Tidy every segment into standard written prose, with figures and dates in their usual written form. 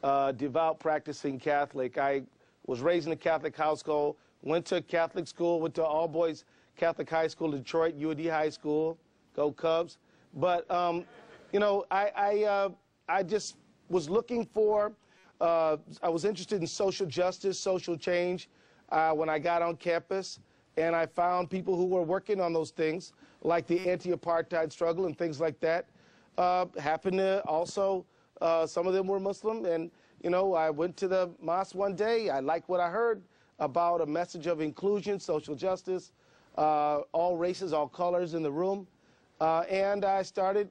devout practicing Catholic. I was raised in a Catholic household, went to Catholic school, went to all-boys Catholic high school, Detroit, UAD High School, go Cubs. But, you know, I just was looking for, I was interested in social justice, social change when I got on campus, and I found people who were working on those things, like the anti-apartheid struggle and things like that. Happened to also, some of them were Muslim, and, you know, I went to the mosque one day. I liked what I heard about a message of inclusion, social justice, all races, all colors in the room, and I started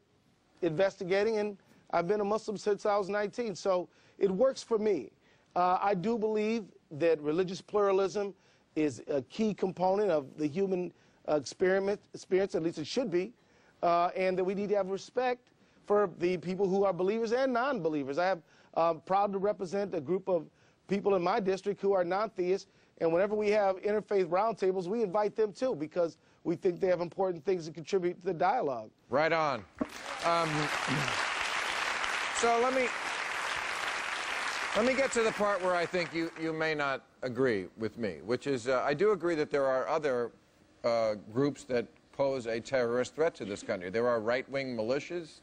investigating, and I've been a Muslim since I was 19, so it works for me. I do believe that religious pluralism is a key component of the human experience, at least it should be, and that we need to have respect for the people who are believers and non-believers. I am proud to represent a group of people in my district who are non-theists, and whenever we have interfaith roundtables, we invite them too, because we think they have important things to contribute to the dialogue. Right on. So let me get to the part where I think you may not agree with me, which is I do agree that there are other groups that pose a terrorist threat to this country. There are right-wing militias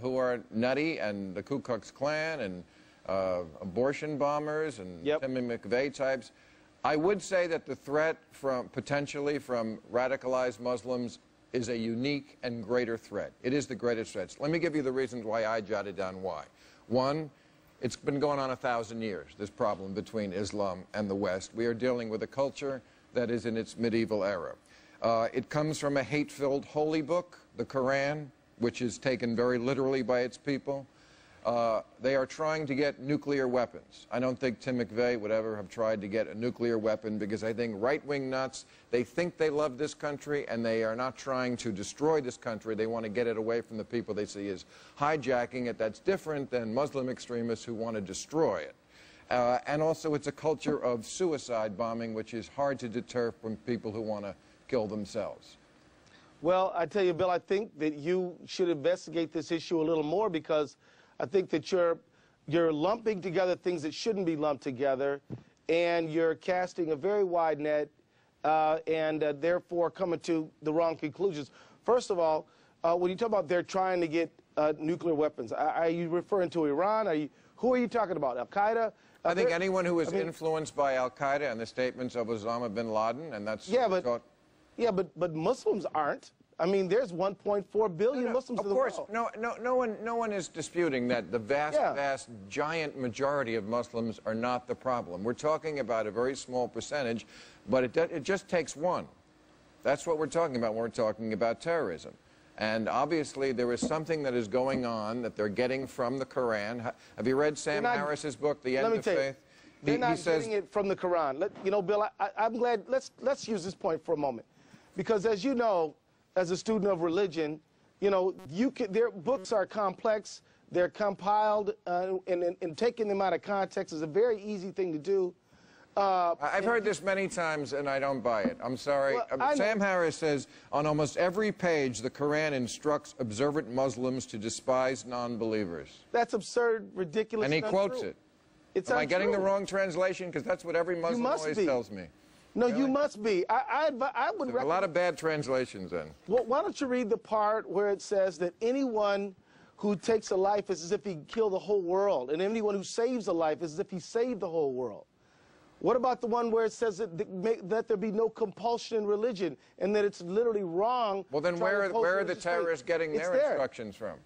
who are nutty, and the Ku Klux Klan, and abortion bombers, and Timmy McVeigh types. I would say that the threat potentially from radicalized Muslims is a unique and greater threat. It is the greatest threat. Let me give you the reasons why I jotted down why. One, it's been going on 1,000 years, this problem between Islam and the West. We are dealing with a culture that is in its medieval era. It comes from a hate-filled holy book, the Quran, which is taken very literally by its people. They are trying to get nuclear weapons. I don't think Tim McVeigh would ever have tried to get a nuclear weapon, because I think right-wing nuts, they think they love this country, and they are not trying to destroy this country. They want to get it away from the people they see as hijacking it. That's different than Muslim extremists who want to destroy it. And also, it's a culture of suicide bombing, which is hard to deter from people who want to kill themselves. Well, I tell you, Bill, I think that you should investigate this issue a little more, because I think that you're lumping together things that shouldn't be lumped together, and you're casting a very wide net, and therefore coming to the wrong conclusions. First of all, when you talk about they're trying to get nuclear weapons, are you referring to Iran? Who are you talking about? Al-Qaeda? I think anyone who is influenced by Al-Qaeda and the statements of Osama bin Laden, and that's... Yeah, but Muslims aren't. I mean, there's 1.4 billion Muslims in the world. Of course, no one is disputing that the vast, giant majority of Muslims are not the problem. We're talking about a very small percentage, but it just takes one. That's what we're talking about when we're talking about terrorism. And obviously, there is something that is going on that they're getting from the Quran. Have you read Sam Harris's book, The End of Faith? They're not getting it from the Quran. You know, Bill, I'm glad. Let's use this point for a moment, because as you know, as a student of religion, you know, their books are complex. They're compiled, and taking them out of context is a very easy thing to do. I've heard this many times, and I don't buy it. I'm sorry. Well, Sam Harris says on almost every page, the Quran instructs observant Muslims to despise non-believers. That's absurd, ridiculous, and he quotes it. Am I getting the wrong translation? Because that's what every Muslim always tells me. No, really? You must be. I would recommend... A lot of bad translations, then. Well, why don't you read the part where it says that anyone who takes a life is as if he killed the whole world, and anyone who saves a life is as if he saved the whole world. What about the one where it says that there be no compulsion in religion, and that it's literally wrong? Well, then where are the terrorists getting their instructions from?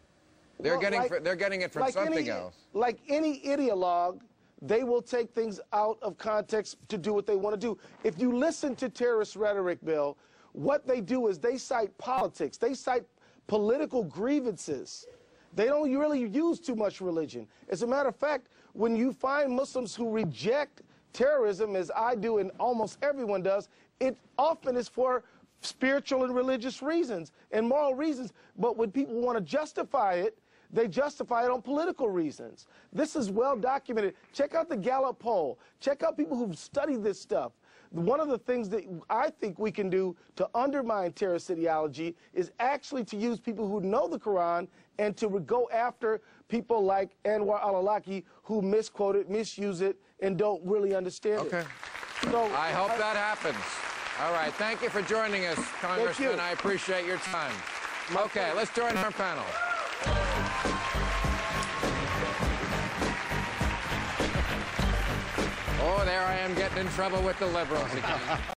They're getting it from something else. Like any ideologue, they will take things out of context to do what they want to do. If you listen to terrorist rhetoric, Bill, what they do is they cite politics. They cite political grievances. They don't really use too much religion. As a matter of fact, when you find Muslims who reject terrorism, as I do and almost everyone does, it often is for spiritual and religious reasons and moral reasons. But when people want to justify it, they justify it on political reasons. This is well documented. Check out the Gallup poll. Check out people who've studied this stuff. one of the things that I think we can do to undermine terrorist ideology is actually to use people who know the Quran and to go after people like Anwar al-Awlaki who misquote it, misuse it, and don't really understand it. So I hope that happens. All right. Thank you for joining us, Congressman. I appreciate your time. Okay, let's join our panel. Oh, there I am getting in trouble with the liberals again.